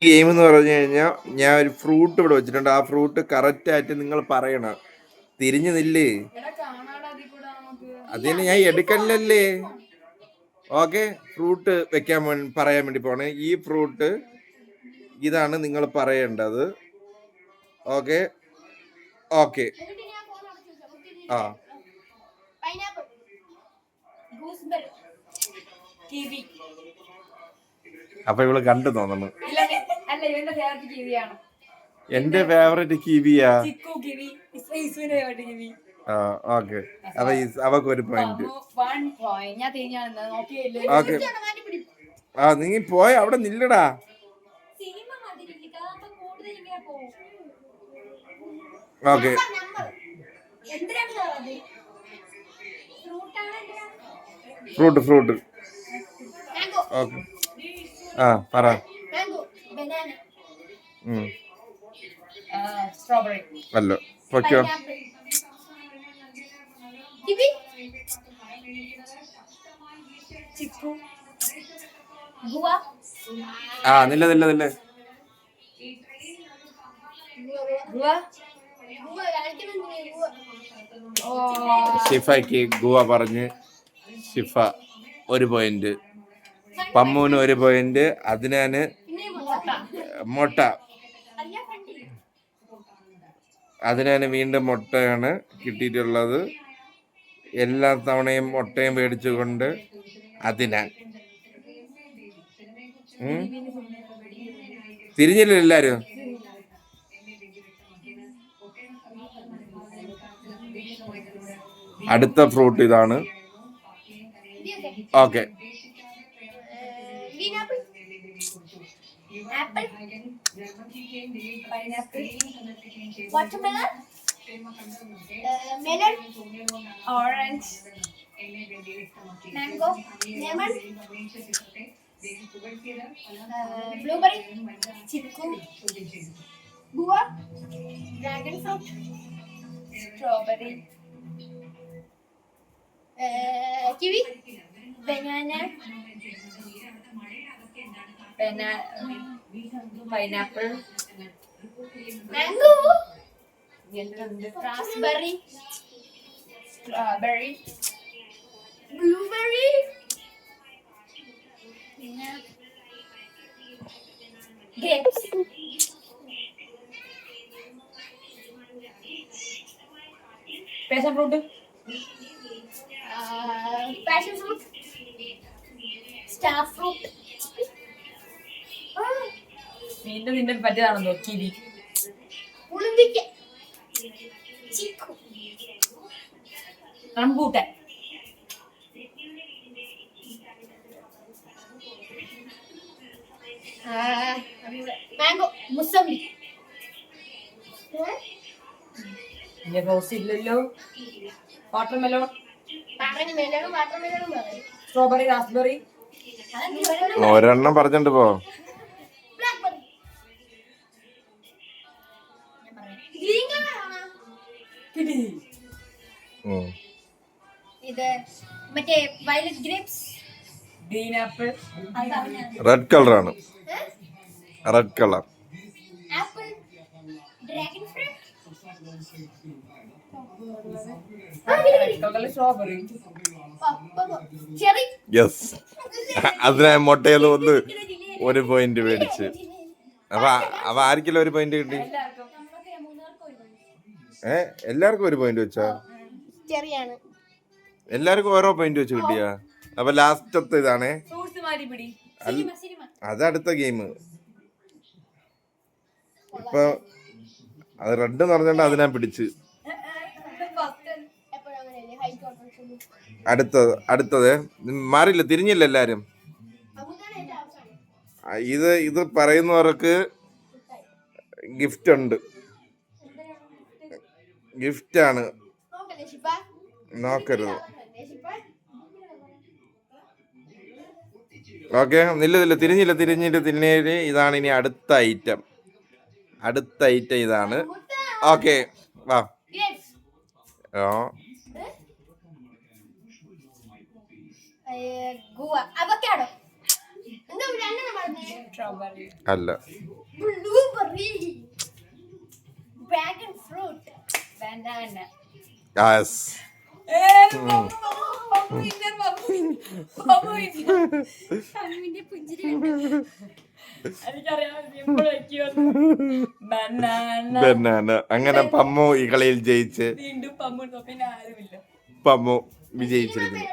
Game എന്ന് പറഞ്ഞു കഴിഞ്ഞാൽ ഞാൻ ഒരു ഫ്രൂട്ട് ഇവിടെ വെച്ചിട്ടുണ്ട്. ആ ഫ്രൂട്ട് കറക്റ്റ് ആയിട്ട് നിങ്ങൾ പറയണം. തിരിഞ്ഞു നില്ലേ, അതിന് ഞാൻ എടുക്കലല്ലേ. ഓക്കെ, ഫ്രൂട്ട് വെക്കാൻ പറയാൻ വേണ്ടി പോണേ. ഈ ഫ്രൂട്ട് ഇതാണ് നിങ്ങൾ പറയേണ്ടത്. Okay okay. ആ അപ്പൊ ഇവള് കണ്ടു തോന്നുന്നു. എന്റെ ഫേവറേറ്റ് കിവിയാ. ഓക്കെ, അപ്പൊ അവക്ക് ഒരു പോയിന്റ്. ഓക്കെ, ആ നീ പോയ അവിടെ നില്ലടാ. Okay, fruit okay. ആ പറ. അല്ല, പൊക്കോ. ആ നില്ല ഷിഫയ്ക്ക് ഗുവ പറഞ്ഞ് ഷിഫ ഒരു പോയിന്റ്, പമ്മൂന് ഒരു പോയിന്റ്, അതിനാന് മുട്ട, അതിനാണ് വീണ്ടും മുട്ടയാണ് കിട്ടിയിട്ടുള്ളത്. എല്ലാ തവണയും മുട്ടയും മേടിച്ചുകൊണ്ട് അതിനാൽ തിരിഞ്ഞില്ല എല്ലാരും. അടുത്ത ഫ്രൂട്ട് ഇതാണ്. Okay, melon, orange, mango, lemon, blueberry, chiku, guava, dragon fruit, strawberry, kiwi, banana, pineapple, mango, raspberry, strawberry, blueberry, grapes, passion fruit, star fruit, നിന്റെ പറ്റിയതാണെന്നോ കിവി, ഉളുന്തിക്ക, chikoo, rambutan, mango, mosambi, rose ഇല്ലല്ലോ, വാട്ടർമെലോൺ, സ്ട്രോബെറി, റാസ്ബെറി, ഒരെണ്ണം പറഞ്ഞിട്ട് പോ. ഇത് മറ്റേ violet grapes, green apple, red കളറാണ്, red colour. Apple, dragon fruit, strawberry, cherry. Yes, അതിനാ മുട്ടയിൽ ഒന്ന് ഒരു പോയിന്റ് മേടിച്ച്. അപ്പൊ ആർക്കെല്ലാം ഒരു പോയിന്റ് കിട്ടി? എല്ലാവർക്കും ഒരു പോയിന്റ് വെച്ചാ? ചെറിയാണ്. എല്ലാവർക്കും ഓരോ പോയിന്റ് വെച്ച് കിട്ടിയാ? അപ്പൊ ലാസ്റ്റത്തെ ഇതാണേ. അതടുത്ത ഗെയിം. ഇപ്പൊ അത് റെഡ് എന്ന് പറഞ്ഞോണ്ട് അതിനാ പിടിച്ച്. അടുത്തത് മാറില്ല, തിരിഞ്ഞില്ല എല്ലാരും. ഇത് പറയുന്നവർക്ക് ഗിഫ്റ്റ് ഉണ്ട്. ഗിഫ്റ്റാണ്, നോക്കരുത്. ഓക്കെ, തിരിഞ്ഞിട്ട് ഇതാണ് ഇനി അടുത്ത ഐറ്റം. ഇതാണ്. ഓക്കെ, വാ. അല്ല, Strawberry. Dragon fruit. Banana. Yes അമ്മിന്റെ പുഞ്ചിരി കണ്ടോ? ബനാന. ബനാന. അങ്ങനെ പമ്മു ഈ കളിയിൽ ജയിച്ച് വീണ്ടും പമ്മു പിന്നെ ആരുമില്ല. പമ്മു വിജയിച്ചിരിക്കുന്നു.